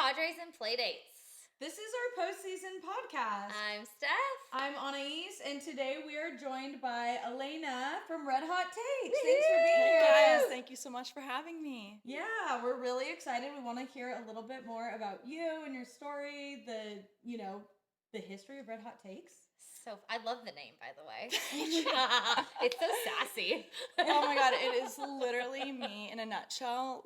Padres and Playdates. This is our postseason podcast. I'm Steph. I'm Anais, and today we are joined by Alayna from Red Hot Takes. Thanks for being here. Guys, thank you so much for having me. Yeah, we're really excited. We want to hear a little bit more about you and your story, the history of Red Hot Takes. So I love the name, by the way. It's so sassy. Oh my god, it is literally me in a nutshell.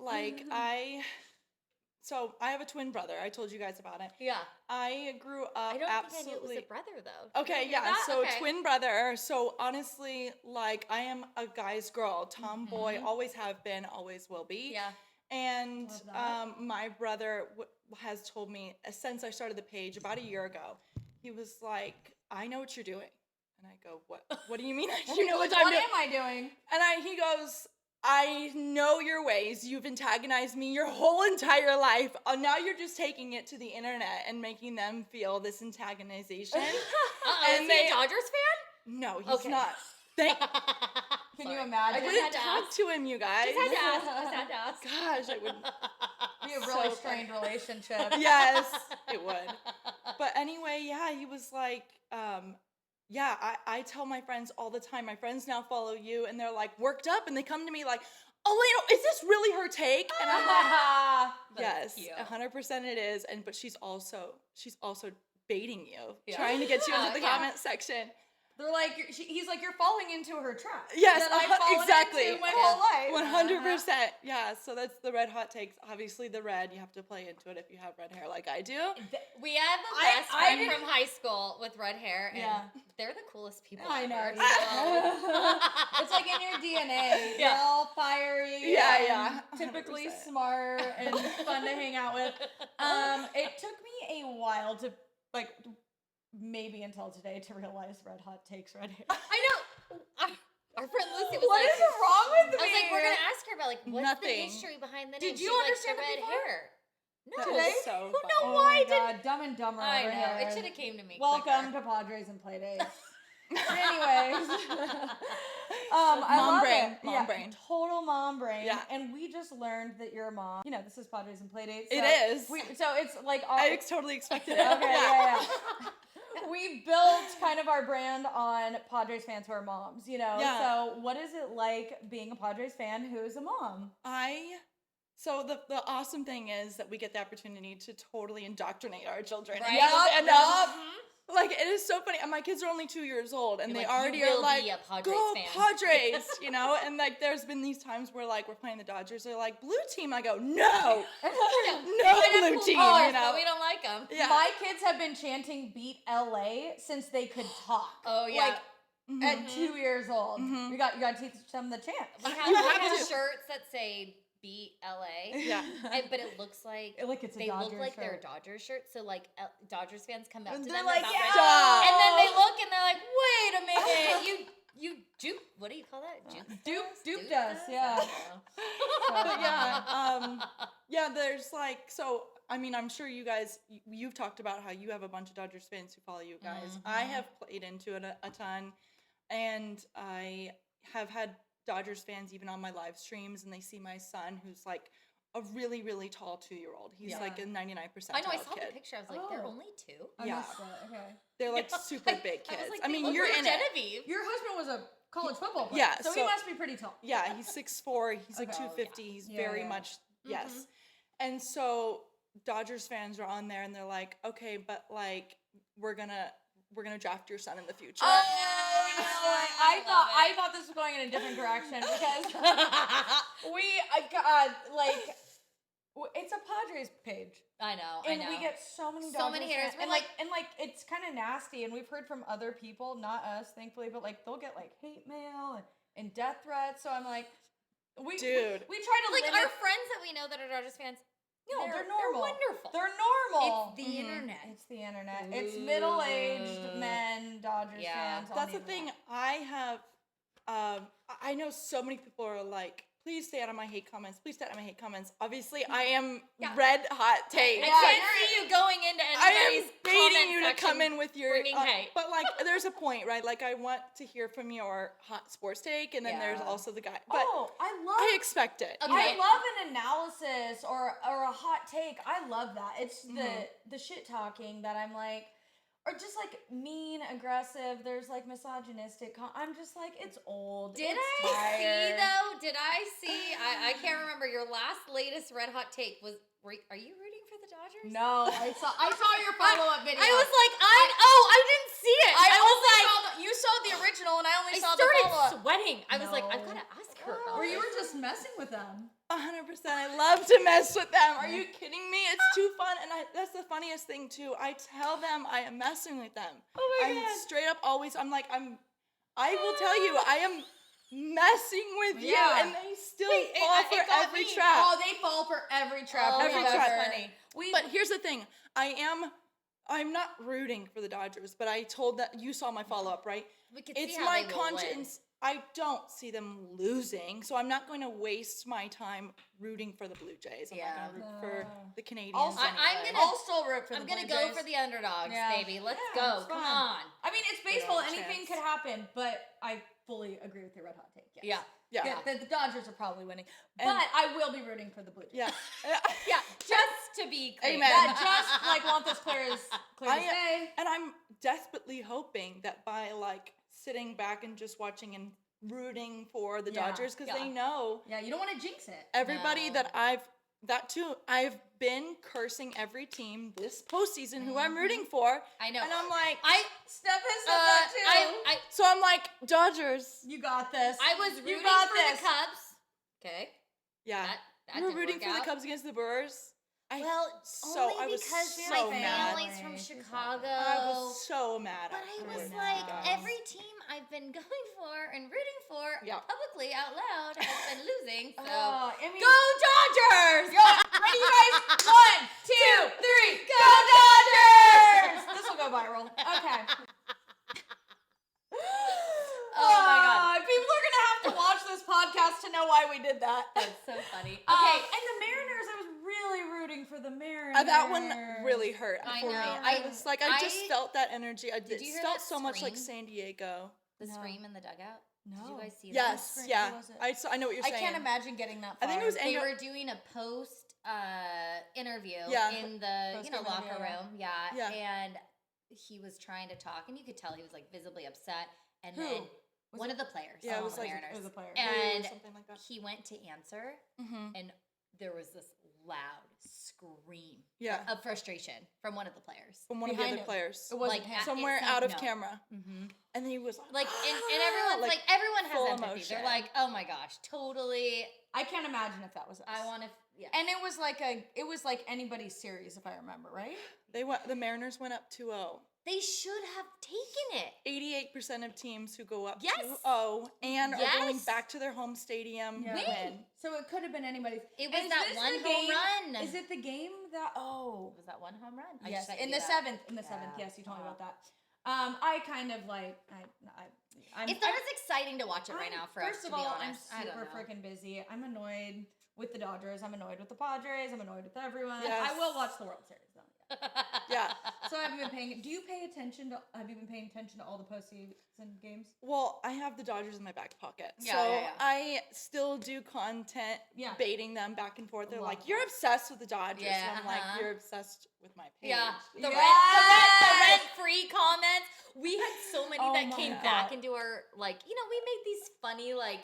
So I have a twin brother. I told you guys about it. Yeah. I grew up I don't absolutely. think I knew it was a brother though. Okay, yeah. That? So Okay. twin brother. So honestly, I am a guy's girl, tomboy. Always have been, always will be. Yeah. And Love that. my brother has told me since I started the page about a year ago. He was like, "I know what you're doing," and I go, "What? What do you mean? You know what I'm doing?" What am I doing? And he goes, "I know your ways. You've antagonized me your whole entire life. Now you're just taking it to the internet and making them feel this antagonization." Is he a Dodgers fan? No, he's Okay. not. Can you imagine? I wouldn't talk to him, you guys. Just had to ask. Gosh, I would. Be a really So strained relationship. Yes, it would. But anyway, yeah, he was like, I tell my friends all the time. My friends now follow you, and they're like worked up, and they come to me like, "Alayna, is this really her take?" And I'm like, That's "Yes, cute. 100% it is." But she's also baiting you, trying to get you into the Yeah. comment section. They're like, he's like, you're falling into her trap. Yes, that I've fallen exactly. into my whole life. 100%. Yeah, so that's the Red Hot Takes. Obviously, the red, you have to play into it if you have red hair like I do. We had the I- best I friend didn't- from high school with red hair, and Yeah. they're the coolest people I know. ever. It's like in your DNA. You're Yeah. all fiery. Yeah, and yeah, Typically 100%. smart and fun to hang out with. It took me a while to maybe until today to realize Red Hot Takes red hair. I know. Our friend Lucy was What like, is wrong with I me? was like, we're gonna ask her about what's Nothing. the history behind the name. Did you She's understand like, it the red before? hair? No. That Today? is so Who funny. knows? Oh why my did- god, Dumb and Dumber I over know. here. It should have came to me. Welcome quicker. to Padres and Playdates. Anyways, I Mom love brain, it. mom Yeah, brain. total mom brain. Yeah. And we just learned that you're a mom. You know, this is Padres and Playdates. It is. So it's like all, I totally expected it. okay, yeah. We built kind of our brand on Padres fans who are moms. You know. Yeah. So what is it like being a Padres fan who is a mom? So the awesome thing is that we get the opportunity to totally indoctrinate our children. Right. And Yup. like it is so funny. And my kids are only 2 years old, and You're they like, already you are will like, be a Padres "Go fan." Padres!" You know. And like, there's been these times where like we're playing the Dodgers, they're like, "Blue team." I go, "No, no blue team." Colors, You know. but we don't like them. Yeah. My kids have been chanting "Beat LA" since they could talk. Oh yeah. Like, at 2 years old. Mhm. You got to teach them the chant. we have, You we have have to. shirts that say "Beat LA," Yeah. but it looks like Like it's a they Dodgers look like shirt. they're Dodgers shirts. So like Dodgers fans come up to They're them like, about "Yeah." Red Stop. and then they look and they're like, "Wait a minute, you juke? What do you call that? Duped us, yeah. Yeah, there's like, so, I mean, I'm sure you guys, you've talked about how you have a bunch of Dodgers fans who follow you guys. I have played into it a ton, and I have had Dodgers fans even on my live streams, and they see my son who's like a really, really tall 2-year-old. He's like a 99% I know. I kid. saw the picture. I was like, they're only 2. I Yeah. missed that. Okay. They're like super big kids. I was like, I mean, they look you're like in it. Genevieve. Your husband was a college football player. Yeah, So he so- must be pretty tall. Yeah, he's 6'4", he's like Okay. 250, he's Yeah, very yeah. much, yes. And so Dodgers fans are on there and they're like, "Okay, but like we're gonna draft your son in the future." I thought this was going in a different direction because it's a Padres page. I know. And I know. we get so many So Dodgers many haters. fans. We're And like- it's kind of nasty. And we've heard from other people, not us, thankfully, but like they'll get like hate mail and death threats. So I'm like, we try to like limit. our friends that we know that are Dodgers fans. No, they're They're normal. wonderful. They're normal. It's the internet. It's the internet. It's middle-aged men, Dodgers Yeah. fans. on That's the internet. thing. I have, I know so many people are like, please stay out of my hate comments. Please stay out of my hate comments. Obviously, I am red hot take. I can't see you going into I anybody's am baiting comment you to section come in with your bringing hate. but like there's a point, right? Like I want to hear from your hot sports take, and then there's also the guy. But I expect it. Okay. I love an analysis or a hot take. I love that. It's the shit talking that I'm like, or just like mean, aggressive. There's like misogynistic. I'm just like, it's old. Did it's I tired. see though? Did I see? I can't remember. Your latest red hot take was. Are you rooting for the Dodgers? No, I saw your follow-up video. I was like, I didn't see it. I was like, you saw the original, and I only saw the started follow-up. sweating. I was like, I've got to ask her. Or you were just messing with them. 100%. I love to mess with them. Are you kidding me? It's too fun. And that's the funniest thing, too. I tell them I am messing with them. Oh my God. Straight up always, I will tell you, I am messing with you. And they still fall for every trap. Oh, they fall for every trap. Every trap. Funny. But here's the thing. I'm not rooting for the Dodgers, but I told that you saw my follow-up, right? We could It's see how my they will conscience. I don't see them losing, so I'm not going to waste my time rooting for the Blue Jays. I'm not going to root for the Canadians. Also, anyway. I'll still root for the Blue I'm Jays. gonna go for the underdogs, baby. Let's Yeah, go. it's Come fun. on. I mean, it's baseball. have a Anything chance. could happen, but I fully agree with your red hot take. Yes. Yeah. The Dodgers are probably winning, And- but I will be rooting for the Blue Jays. Yeah. Yeah. Just to be clear. Amen. That just like want this clear as day. And I'm desperately hoping that by like sitting back and just watching and rooting for the Dodgers, because they know Yeah, you don't want to jinx it. everybody that I've been cursing every team this postseason who I'm rooting for. I know. And I'm like, Steph has said that too. so I'm like, Dodgers. You got this. I was rooting for this. the Cubs. Okay. Yeah. That You were didn't rooting work for the out. Cubs against the Brewers. Only I was because so my mad. family's from Chicago. I was so mad. But I was like, every team I've been going for and rooting for publicly out loud has been losing. So go Dodgers! Ready, you guys? 1, 2, 3, go Dodgers! This will go viral. Okay. Oh my God. People are gonna have to watch this podcast to know why we did that. That's so funny. Okay, and the Mariners, I was really rooting for the Mariners. That one really hurt I for me. know. I was like, I just felt that energy. Did you hear felt that so much like scream? San Diego. The scream in the dugout? No. Did you guys see that? Yes, yeah. was it? I know what you're saying. I can't imagine getting that I far. think it was They were doing a post interview in the Post-game locker interview, room. Yeah. Yeah. And he was trying to talk, and you could tell he was like visibly upset. And Who? then Was one it- of the players. Yeah, it on was the like- Mariners. It was a player. And something like that. he went to answer, and there was this loud scream of frustration from one of the players. From one Behind of the other him. players. It wasn't Like, him. Somewhere it out of seemed- camera. And he was Like, and everyone's like, everyone has full empathy. emotion. They're like, oh my gosh, totally. I can't imagine if that was us. I want to, yeah. And it was like anybody's series, if I remember, right? the Mariners went up 2-0. They should have taken it. 88% of teams who go up Yes. 2-0 and are going Yes. back to their home stadium Yeah. win. So it could have been anybody's. It was And is that this one the home game- run. Is it the game that? Oh, It was that one home run? I yes, just sent in you the that. seventh. In the seventh, yes, you told me about that. I kind of like. I'm. It's not as exciting to watch it right now for us, First to of be all, honest. I'm I don't super know. freaking busy. I'm annoyed with the Dodgers. I'm annoyed with the Padres. I'm annoyed with everyone. Yes. I will watch the World Series though. Yeah. So I haven't been paying. Do you pay attention to? Have you been paying attention to all the postseason games? Well, I have the Dodgers in my back pocket. Yeah, so yeah. I still do content baiting them back and forth. They're Love like, that. you're obsessed with the Dodgers. Yeah, and I'm like, uh-huh. you're obsessed with my page. Yeah, the Yes! rent-free comments. We had so many Oh that my came God. back into our, like, we made these funny, like,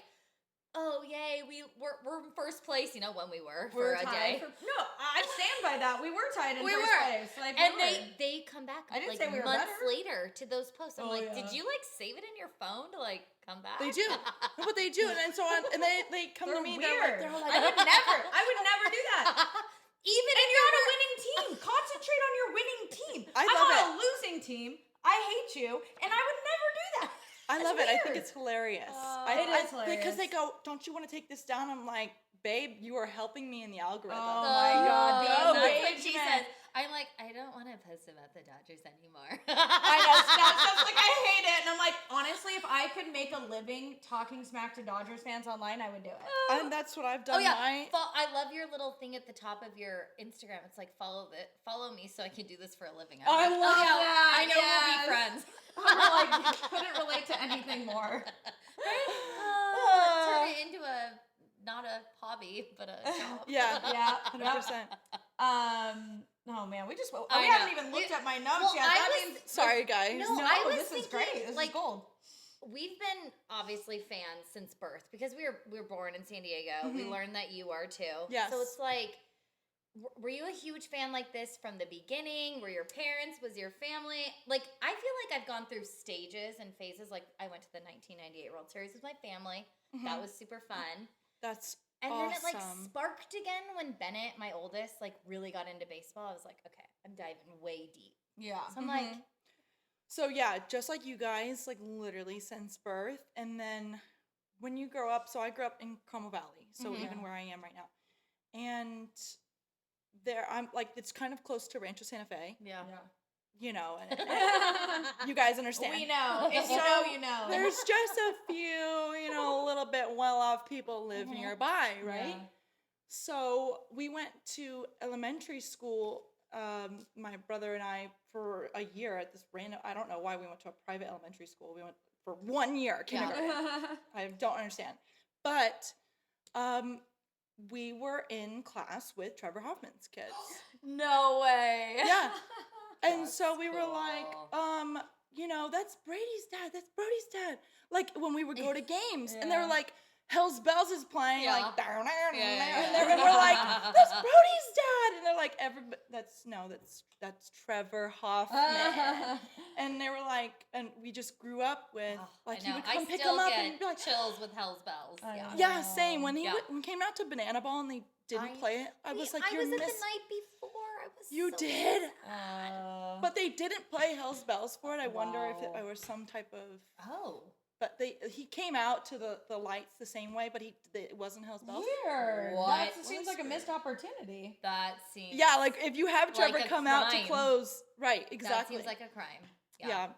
oh yay, we're in first place, when we were for a day. No, I stand by that. We were tied in We first were. place. Like, And we were. they come back I didn't like say we were months better. later to those posts. I'm Oh, like, yeah. did you like save it in your phone to like come back? They do. No, but they do. And then and they come They're to me. weird. They're like, I would never do that. Even And if you're on a winning team. Concentrate on your winning team. I I'm love on it. a losing team. I hate you, and I would never do that. I love It's it. I think weird. it's hilarious. It is hilarious. Because they go, don't you want to take this down? I'm like, babe, you are helping me in the algorithm. Oh my God, Oh, the that's what she engagement. said. I'm like, I don't want to post about the Dodgers anymore. I know. That's like, I hate it. And I'm like, honestly, if I could make a living talking smack to Dodgers fans online, I would do it. And that's what I've done. Oh yeah, I love your little thing at the top of your Instagram. It's like follow me so I can do this for a living. I love that. I know we'll be friends. I'm like, couldn't relate to anything more. Turn it into not a hobby, but a job. Yeah, 100%. Oh man, we haven't even looked at my notes yet. Sorry guys. No, this is great. This is gold. We've been obviously fans since birth because we were born in San Diego. Mm-hmm. We learned that you are too. Yes. So it's like, were you a huge fan like this from the beginning? Were your parents? Was your family? Like, I feel like I've gone through stages and phases. Like, I went to the 1998 World Series with my family. Mm-hmm. That was super fun. And awesome. Then it like sparked again when Bennett, my oldest, like really got into baseball. I was like, okay, I'm diving way deep. Yeah. So I'm like. So yeah, just like you guys, like literally since birth. And then when you grow up, so I grew up in Como Valley. So even where I am right now. And I'm like, it's kind of close to Rancho Santa Fe. Yeah. You know, and you guys understand. We know. If you know, you know. There's just a few, a little bit well-off people live nearby, right? Yeah. So we went to elementary school, my brother and I, for a year at this random, I don't know why we went to a private elementary school. We went for 1 year, kindergarten. I don't understand. But we were in class with Trevor Hoffman's kids. No way. Yeah. And so we were like, that's Brady's dad. That's Brody's dad. Like when we would go to games and they were like, Hell's Bells is playing like down there. And we're like, that's Brody's dad. And they're like, that's Trevor Hoffman. And they were like, and we just grew up with like he would come pick him up and be like chills with Hell's Bells. Yeah, same. When he came out to Banana Ball and they didn't play it, I was like, I was at the night before. You did? But they didn't play Hell's Bells for it. I wonder if it was some type of... But he came out to the lights the same way, but it wasn't Hell's Bells. Weird. That seems like a missed opportunity. That seems... Yeah, like if you have Trevor come out to close... Right, exactly. That seems like a crime. Yeah.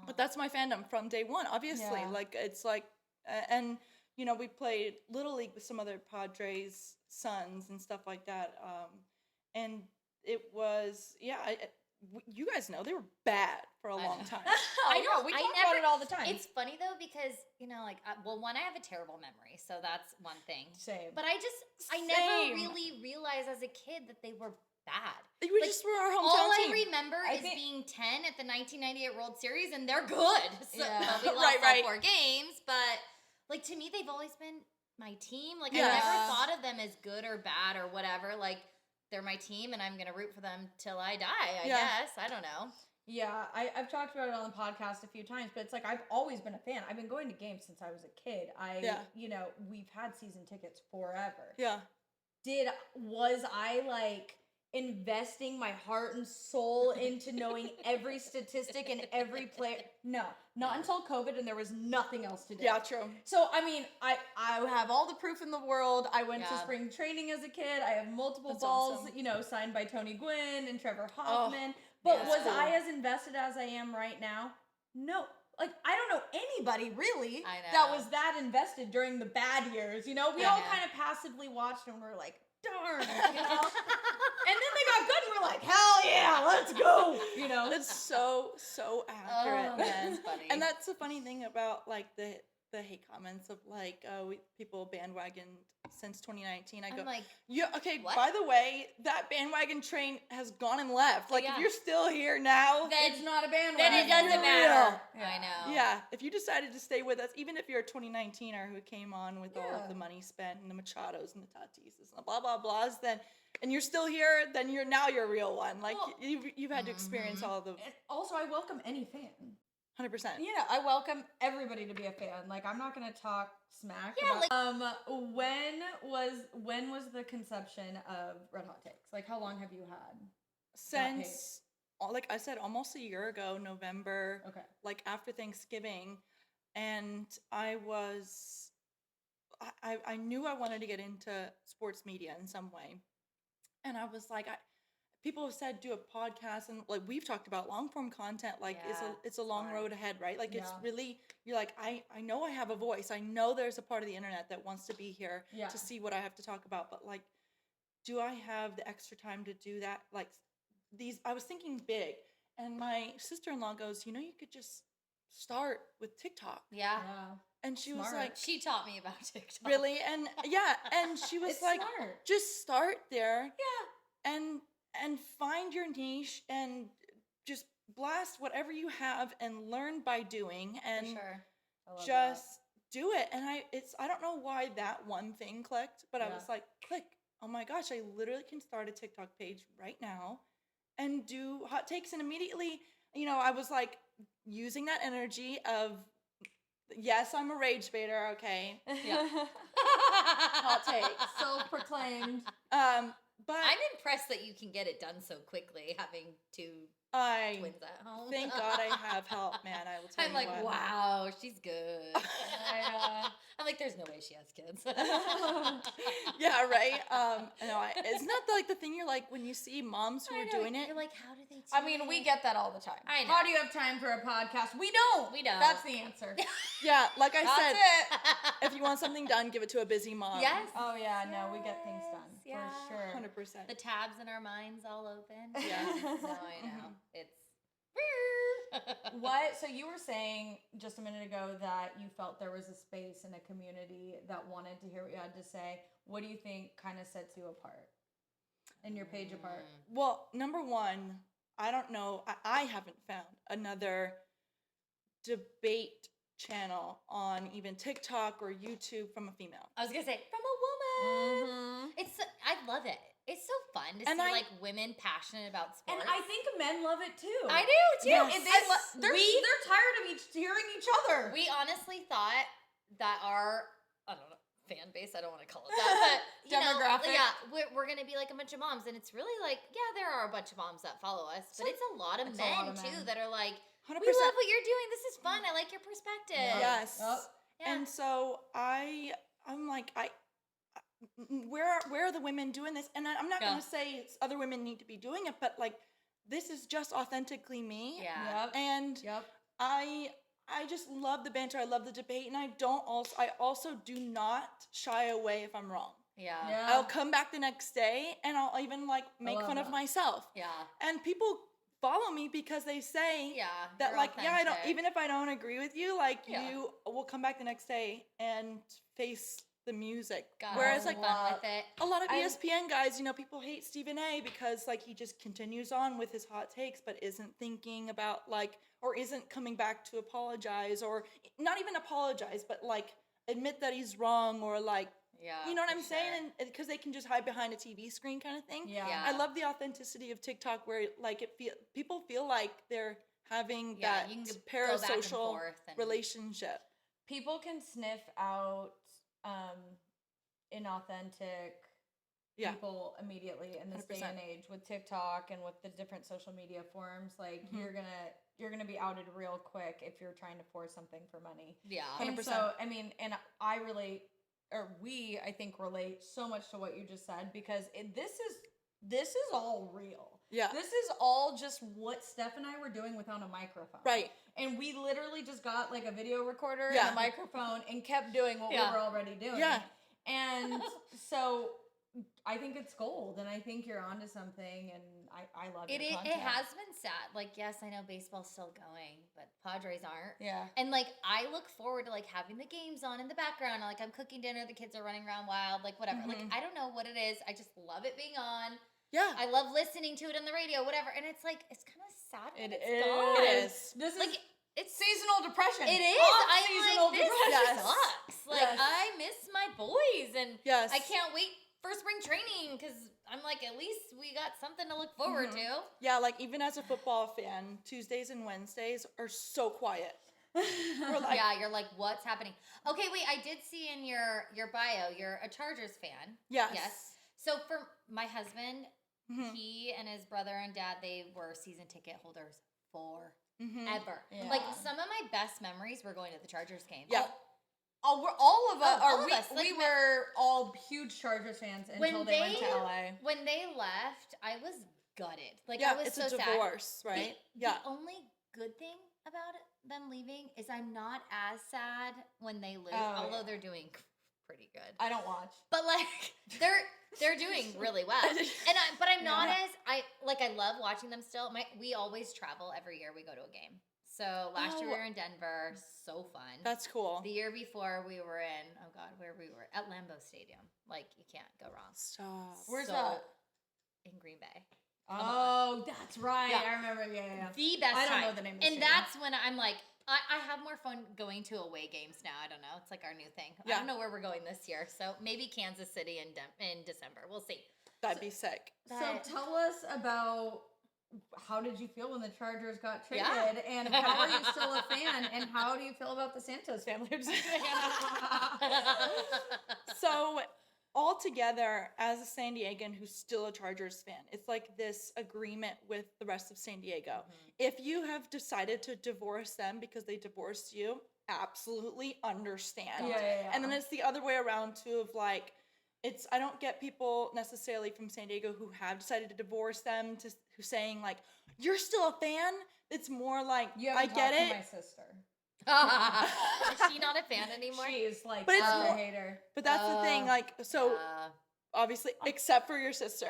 But that's my fandom from day one, obviously. Yeah. Like, it's like... and, we played Little League with some other Padres sons and stuff like that. And it was... you guys know they were bad for a long time. I know. We talk about it all the time. It's funny though because one, I have a terrible memory, so that's one thing. Same. But I never really realized as a kid that they were bad. They were just for our hometown team. All I remember is being 10 at the 1998 World Series, and they're good. So we lost all 4 games, but like to me, they've always been my team. Like I never thought of them as good or bad or whatever. Like. They're my team, and I'm going to root for them till I die, I guess. I don't know. Yeah, I've talked about it on the podcast a few times, but it's like I've always been a fan. I've been going to games since I was a kid. We've had season tickets forever. Yeah. Was I like investing my heart and soul into knowing every statistic and every player? No, not until COVID, and there was nothing else to do. Yeah, true. So, I mean, I have all the proof in the world. I went to spring training as a kid. I have multiple balls, awesome. Signed by Tony Gwynn and Trevor Hoffman. But was I as invested as I am right now? No. Like, I don't know anybody, really, that was that invested during the bad years. We all kind of passively watched and were like, darn, And then they got good and we're like, hell yeah, let's go. It's so accurate. Oh, that's funny. And that's the funny thing about like the hate comments of like people bandwagoned since 2019. I'm like, what? By the way, that bandwagon train has gone and left. Like if you're still here now, then it's not a bandwagon. Then it doesn't matter. Yeah. I know. Yeah, if you decided to stay with us, even if you're a 2019er who came on with all of the money spent and the Machados and the Tatises and the blah blah blahs, then and you're still here, then you're a real one. Like you've had to experience all of the. And also, I welcome any fan. 100%. I welcome everybody to be a fan. Like, I'm not gonna talk smack. Yeah. About, when was the conception of Red Hot Takes? Like, how long have you had? Since, like I said, almost a year ago, November. Okay. Like after Thanksgiving, and I knew I wanted to get into sports media in some way, and I was like, people have said do a podcast, and like we've talked about long form content, like it's a long road ahead, right? Like it's really, you're like, I know I have a voice. I know there's a part of the internet that wants to be here to see what I have to talk about, but like, do I have the extra time to do that? Like I was thinking big, and my sister-in-law goes, you could just start with TikTok. Yeah. And she was like, she taught me about TikTok. Really? And and she was like, smart. Just start there. Yeah. And find your niche and just blast whatever you have and learn by doing, and For sure. just do it. And I don't know why that one thing clicked, but I was like, click. Oh my gosh, I literally can start a TikTok page right now and do hot takes. And immediately, I was like using that energy of, yes, I'm a rage baiter, okay. Yeah. Hot take. Self-proclaimed. But I'm impressed that you can get it done so quickly, having two twins at home. Thank God I have help, man. I will tell I'm you like, what. wow, she's good. I'm like, there's no way she has kids. Yeah, right. No, it's not like the thing you're like when you see moms who are doing it. You're like, how do they? I mean, we get that all the time. I know. How do you have time for a podcast? We don't. That's the answer. Yeah, like I said, That's if you want something done, give it to a busy mom. Yes. Oh yeah, no, we get things done for sure. 100%. The tabs in our minds all open. Yeah. No, I know. It's What? So you were saying just a minute ago that you felt there was a space in a community that wanted to hear what you had to say. What do you think kind of sets you apart and your page apart? Well, number one, I don't know. I haven't found another debate channel on even TikTok or YouTube from a female. I was gonna say from a woman. I love it. It's so fun to see like women passionate about sports. And I think men love it too. I do too. Yes. They're tired of hearing each other. We honestly thought that our, I don't know, fan base, I don't want to call it that, but demographic. We're going to be like a bunch of moms, and it's really like, there are a bunch of moms that follow us, but it's a lot of men too that are like, 100%. we love what you're doing. This is fun. I like your perspective. Yes. Yep. Yeah. And so I'm like, where are the women doing this? And I'm not going to say other women need to be doing it, but like, this is just authentically me. Yeah. Yep. And I just love the banter. I love the debate. And I also do not shy away if I'm wrong. Yeah. I'll come back the next day and I'll even like make fun of myself. Yeah. And people follow me because they say that like, I don't, even if I don't agree with you, like you will come back the next day and face the music. Whereas like fun with it. a lot of ESPN guys, people hate Stephen A because like he just continues on with his hot takes but isn't thinking about like, or isn't coming back to apologize, or not even apologize, but like admit that he's wrong, or like, you know what I'm saying? And because they can just hide behind a TV screen kind of thing. Yeah. I love the authenticity of TikTok where like people feel like they're having that parasocial relationship. People can sniff out inauthentic people immediately in this 100%. day and age with TikTok and with the different social media forums. Like you're gonna be outed real quick if you're trying to force something for money. Yeah. 100%. And so I mean, and I relate, or we I think relate so much to what you just said, because this is all real. Yeah. This is all just what Steph and I were doing without a microphone. Right. And we literally just got like a video recorder and a microphone and kept doing what we were already doing. Yeah. And so I think it's gold, and I think you're onto something, and I love your content. It has been sad. Like, yes, I know baseball's still going, but Padres aren't. Yeah. And like, I look forward to like having the games on in the background. Like, I'm cooking dinner, the kids are running around wild, like whatever. Like, I don't know what it is. I just love it being on. Yeah. I love listening to it on the radio, whatever. And it's like, it's kind of sad when it's is. gone. It is. This Like, is it's seasonal depression. It is. Seasonal I'm like, this sucks. Like, Yes. I miss my boys, and Yes. I can't wait for spring training because I'm like, at least we got something to look forward to. Yeah, like even as a football fan, Tuesdays and Wednesdays are so quiet. We're like, You're like, what's happening? Okay, wait, I did see in your bio, you're a Chargers fan. Yes. So for my husband, he and his brother and dad, they were season ticket holders forever. Yeah. Like, some of my best memories were going to the Chargers games. Yeah. Oh, we're all of us. All of us. Like, we were all huge Chargers fans until they went to LA. When they left, I was gutted. Like, yeah, I was it's so a divorce, sad. right? The only good thing about them leaving is I'm not as sad when they lose, although they're doing pretty good. I don't watch. But like they're doing really well. But I'm not as I love watching them still. We always travel every year we go to a game. So last year we were in Denver, so fun. That's cool. The year before we were in where we were at Lambeau Stadium. Like, you can't go wrong. Stop. Where's that? In Green Bay. Oh, that's right. Yeah. I remember. Yeah. The best I don't time. know the name of the And stadium. that's when I'm like, I have more fun going to away games now. I don't know. It's like our new thing. Yeah. I don't know where we're going this year. So maybe Kansas City in December. We'll see. That'd be sick. So tell us about how did you feel when the Chargers got traded, and how are you still a fan, and how do you feel about the Santos family? So all together, as a San Diegan who's still a Chargers fan, it's like this agreement with the rest of San Diego. Mm-hmm. If you have decided to divorce them because they divorced you, absolutely understand. Yeah. And then it's the other way around too, of like, I don't get people necessarily from San Diego who have decided to divorce them who's saying like, you're still a fan. It's more like, I get it. To my sister. Is she not a fan anymore? She's like, But it's a more- hater. But that's the thing, like, so obviously, except for your sister.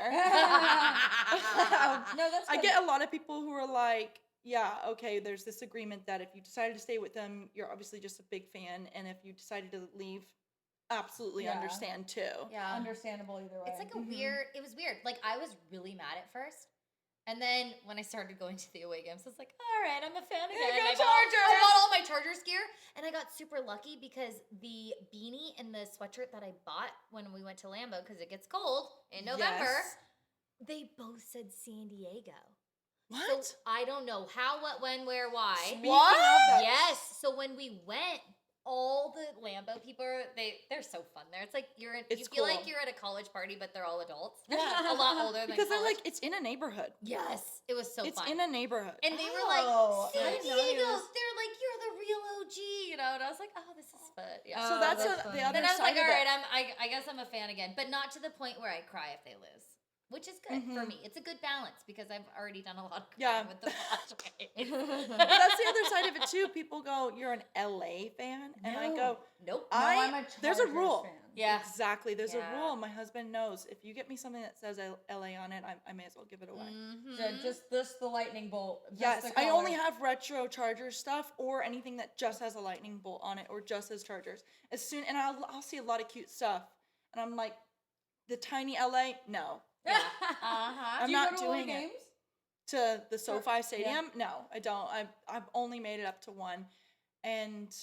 No, that's I good. get a lot of people who are like, yeah, okay, there's this agreement that if you decided to stay with them, you're obviously just a big fan. And if you decided to leave, absolutely understand too. Yeah. Understandable either way. It's like it was weird. Like, I was really mad at first. And then when I started going to the away games, I was like, all right, I'm a fan again. go I bought all my Chargers gear. And I got super lucky because the beanie and the sweatshirt that I bought when we went to Lambeau, because it gets cold in November, they both said San Diego. What? So I don't know how, what, when, where, why. What? Yes. So when we went, all the Lambeau people, they're so fun there. It's like you feel like you're at a college party, but they're all adults. Yeah. A lot older than Because they're college. like, it's in a neighborhood. Yes, it was so It's fun. in a neighborhood. And they were like, I San didn't know Diego. he was- They're like, you're the real OG, you know. And I was like, oh, this is fun. Yeah. So that's that's the funny. other Then I was side like, of all it. right, I guess I'm a fan again, but not to the point where I cry if they lose, which is good for me. It's a good balance because I've already done a lot of crying with the Padres. But that's the other side of it too. People go, "You're an LA fan," and I go, nope. I'm a there's a Chargers rule. fan. Yeah. Exactly. There's a Yeah. rule. My husband knows if you get me something that says LA on it, I may as well give it away. So just the lightning bolt. just Yes, the I only color. have retro Chargers stuff or anything that just has a lightning bolt on it or just says Chargers. And I'll see a lot of cute stuff, and I'm like, the tiny LA, no. I'm Do you not go to all the doing it. games? To the SoFi Stadium? No, I don't. I've only made it up to one, and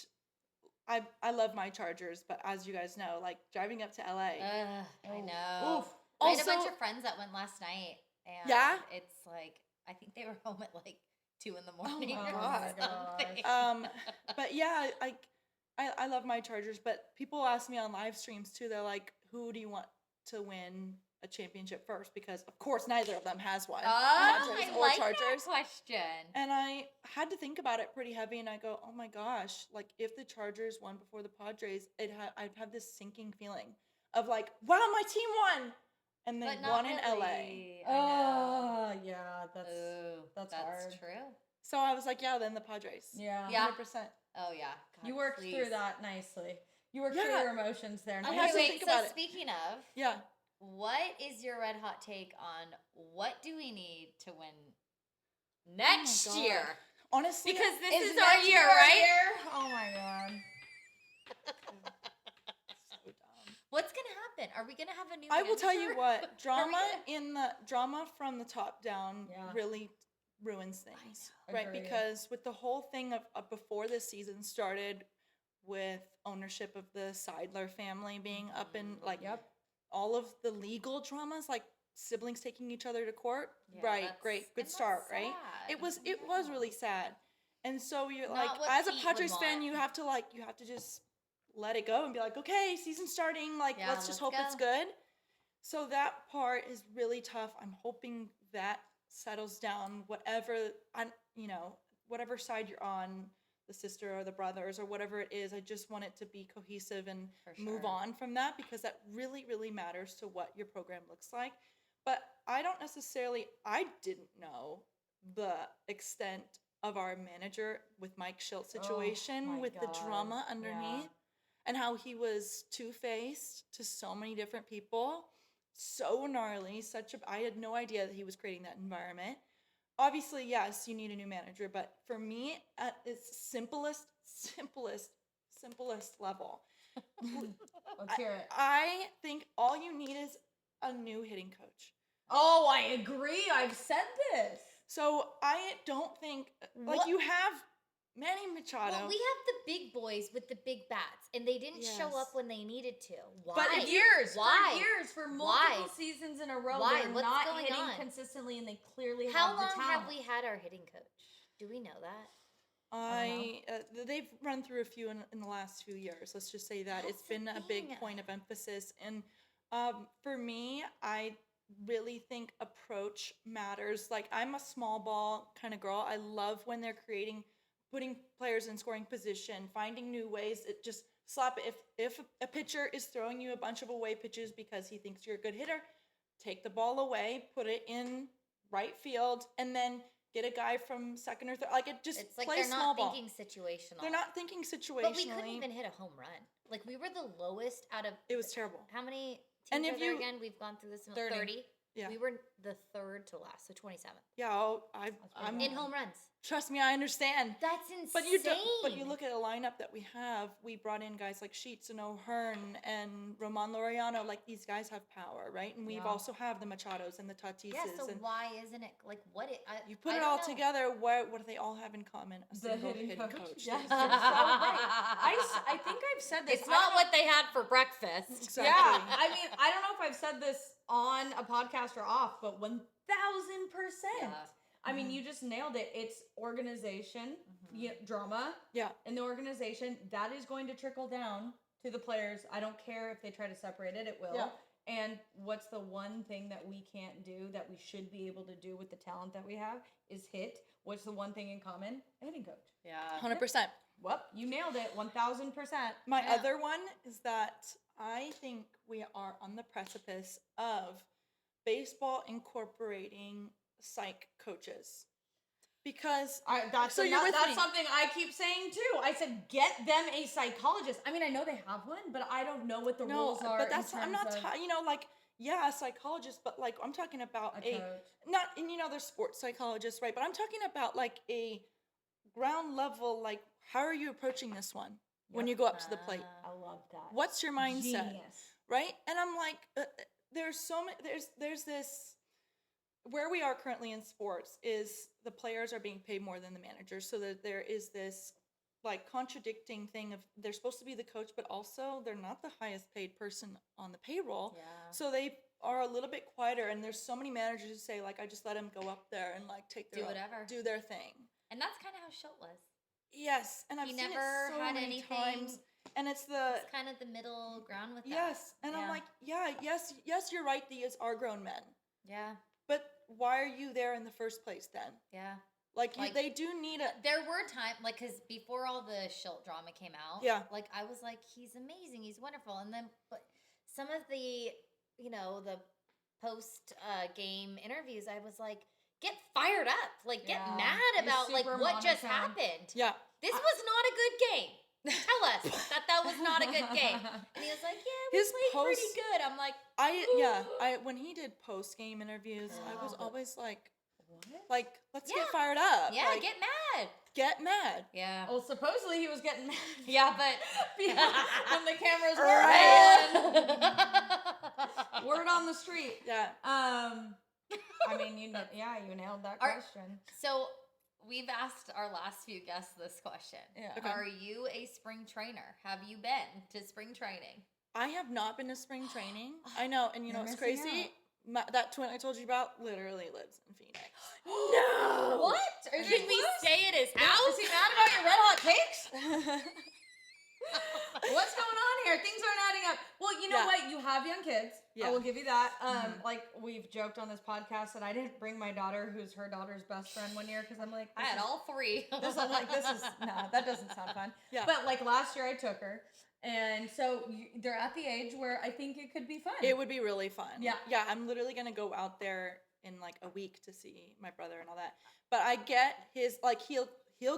I love my Chargers, but as you guys know, like driving up to LA. I know. Oof. I had a bunch Also- of friends that went last night, and Yeah? it's like I think they were home at like 2 in the Oh morning. my or God. something. But yeah, I love my Chargers, but people ask me on live streams too. They're like, "Who do you want to win a championship first?" Because of course neither of them has one. Padres I or like Chargers. that question. And I had to think about it pretty heavy, and I go, "Oh my gosh! Like if the Chargers won before the Padres, I'd have this sinking feeling of like, wow, my team won, and they But not won in LA." really. I know. Oh, yeah, that's hard. true. So I was like, "Yeah, then the Padres." Yeah. Yeah. 100%. Oh yeah. God, You worked please. through that nicely. You worked through Yeah. your emotions there. I Okay, had to nicely. think wait. about So it. speaking of, Yeah. what is your red hot take on what do we need to win next God. year? Honestly, Because this is next our year, right? Oh my god. so dumb. What's gonna happen? Are we gonna have a new? I will tell you manager? what, drama gonna- drama from the top down Yeah. really ruins things, know. right? Agreed. Because with the whole thing of before this season started, with ownership of the Seidler family being up in like Yep. all of the legal dramas, like siblings taking each other to court, Yeah, right? that's- Great, and good that's start, right? sad. It was Yeah. really sad, and so you're Not like, what as a Pete would Padres fan, want. you have to just let it go and be like, okay, season's starting, like Yeah, let's just let's hope it's go. good. So that part is really tough. I'm hoping that settles down. Whatever side you're on, the sister or the brothers or whatever it is, I just want it to be cohesive and For move sure. on from that, because that really, really matters to what your program looks like. But I didn't know the extent of our manager with Mike Schilt's situation with the drama underneath and how he was two-faced to so many different people. So gnarly, I had no idea that he was creating that environment. Obviously, yes, you need a new manager, but for me, at its simplest level, Let's hear it. I think all you need is a new hitting coach. Oh, I agree. I've said this. So I don't think, like, you have Manny Machado. Well, we have the big boys with the big bats, and they didn't show up when they needed to. Why? But for multiple seasons in a row, Why? they're What's not going hitting on? consistently, and they clearly have the How long talent. have we had our hitting coach? Do we know that? They've run through a few in the last few years. Let's just say that it's been a big point of emphasis. And for me, I really think approach matters. Like, I'm a small ball kind of girl. I love when they're putting players in scoring position, finding new ways. It just slap it. If a pitcher is throwing you a bunch of away pitches because he thinks you're a good hitter, take the ball away, put it in right field, and then get a guy from second or third. Like, it's like they're small not ball. thinking situational. They're not thinking situationally. But we couldn't even hit a home run. Like, we were the lowest out of. It was terrible. How many teams are there again? We've gone through this. 30. Yeah. We were the third to last, so 27th. Yeah, I'm in home runs. Trust me, I understand. That's insane. But you look at the lineup that we have. We brought in guys like Sheets and O'Hearn and Roman Laureano. Like, these guys have power, right? And we've also have the Machados and the Tatises. Yeah, so why isn't it like what it? You put it all together. What do they all have in common? A single hitting coach. Yes, you're so right. I think I've said this. It's not what they had for breakfast. Exactly. Yeah, I mean, I don't know if I've said this on a podcast or off, but 1,000%. I mean, you just nailed it. It's organization, drama in the organization. That is going to trickle down to the players. I don't care if they try to separate it, it will. Yeah. And what's the one thing that we can't do that we should be able to do with the talent that we have is hit. What's the one thing in common? A hitting coach. Yeah. 100%. Well, you nailed it. 1,000%. My other one is that I think we are on the precipice of baseball incorporating psych coaches, because that's something I keep saying too. I said, get them a psychologist. I mean, I know they have one, but I don't know what the rules are. But that's I'm not a psychologist, but like I'm talking about there's sports psychologists, right? But I'm talking about like a ground level, like, how are you approaching this one when you go up to the plate? I love that. What's your mindset? Genius. Right? And I'm like, there's so many. There's this. Where we are currently in sports is the players are being paid more than the managers, so that there is this like contradicting thing of they're supposed to be the coach, but also they're not the highest paid person on the payroll. Yeah. So they are a little bit quieter, and there's so many managers who say like, I just let them go up there and like do their thing. And that's kind of how Schilt was. Yes, and I've seen it so many times. And it's kind of the middle ground with that. Yes, and I'm like, yes, you're right. These are grown men. Yeah. But why are you there in the first place then? Yeah. Like they do need a... There were times, like, because before all the Schilt drama came out, like, I was like, he's amazing, he's wonderful. And then, but some of the, the post-game interviews, I was like, get fired up. Like, get mad about, like, what just happened. Yeah. This was not a good game. Tell us that was not a good game. And he was like, yeah, we played pretty good. I'm like, when he did post-game interviews, I was always like, what? Like, let's get fired up. Yeah, like, get mad. Get mad. Yeah. Well, supposedly he was getting mad. Yeah, but when the cameras were word on the street. Yeah. I mean, you nailed that question. So we've asked our last few guests this question. Yeah. Okay. Are you a spring trainer? Have you been to spring training? I have not been to spring training. I know, and it's crazy. That twin I told you about literally lives in Phoenix. No! What? Can we stay at his house? Is he mad about your red hot takes? What's going on here? Things aren't adding up. Well, you know what? You have young kids. Yeah. I will give you that. Like, we've joked on this podcast that I didn't bring my daughter, who's her daughter's best friend, one year because I'm like, I had all three. That doesn't sound fun. Yeah. But like last year I took her. And so they're at the age where I think it could be fun. It would be really fun. Yeah. Yeah, I'm literally going to go out there in like a week to see my brother and all that. But I get his, like, he'll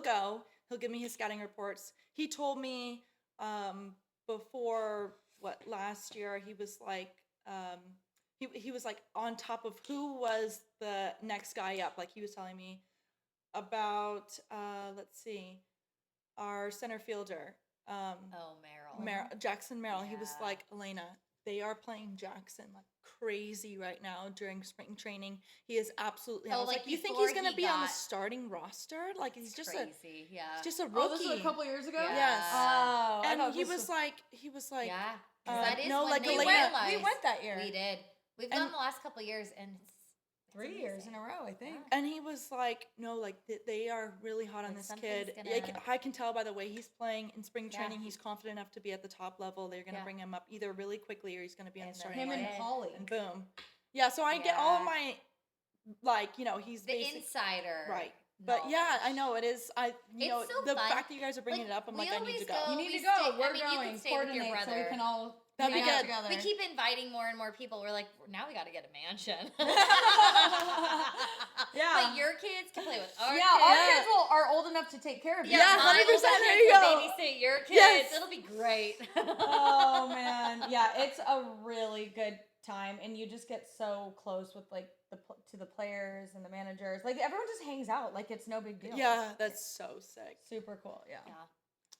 go, he'll give me his scouting reports. He told me before, last year, he was like, he was like on top of who was the next guy up. Like, he was telling me about, let's see, our center fielder. Merrill. Jackson Merrill. Yeah. He was like, Alayna, they are playing Jackson like crazy right now during spring training. He is absolutely. I was like, you think he's gonna be on the starting roster? Like, he's just crazy. he's just a rookie. Oh, this was a couple years ago. Yeah. Yes. Oh, And he was like, yeah. That is no, when like they Alayna. realized. We went that year. We did. We've And- gone the last couple of years, and it's 3 years in a row, I think. And he was like, no, like they are really hot on Like, this something's kid. gonna- I can tell by the way he's playing in spring Yeah. training. He's confident enough to be at the top level. They're gonna Yeah. bring him up either really quickly or he's gonna be on the And starting Him and lineup. Polly. And boom. Yeah, so I get all of Yeah. my, like, you know, he's the basic, insider. right. But yeah, I knowledge. know it is. You know, so the fun. fact that you guys are bringing Like, it up, I'm we like, I need to always go. go- You need we to go. stay- I We're mean, you can going. stay with your Coordinate so we brother. can all That'd hang be out good. together. We keep inviting more and more people. We're like, now we got to get a mansion. Yeah. But your kids can play with our Yeah, kids. our kids are old enough to take care of you. Yeah, my 100%, older there kids you will go. babysit your kids. Yes. It'll be great. Oh man, yeah, it's a really good time, and you just get so close with like to the players and the managers. Like everyone just hangs out, like it's no big deal. Yeah, that's so sick. Super cool. Yeah. Yeah.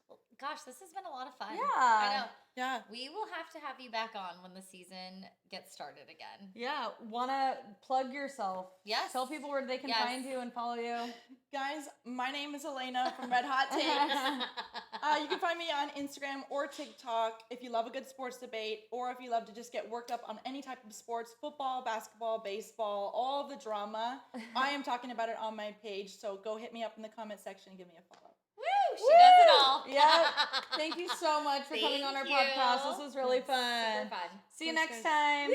Well, gosh, this has been a lot of fun. Yeah. I know. Yeah. We will have to have you back on when the season gets started again. Yeah. Wanna plug yourself? Yes. Tell people where they can Yes. find you and follow you. Guys, my name is Alayna from Red Hot Takes. You can find me on Instagram or TikTok if you love a good sports debate or if you love to just get worked up on any type of sports, football, basketball, baseball, all the drama. I am talking about it on my page, so go hit me up in the comment section and give me a follow. Woo! She does it all. Yeah. Thank you so much for coming on our Thank you. podcast. This was really fun. Super fun. See you Thanks, next guys. time.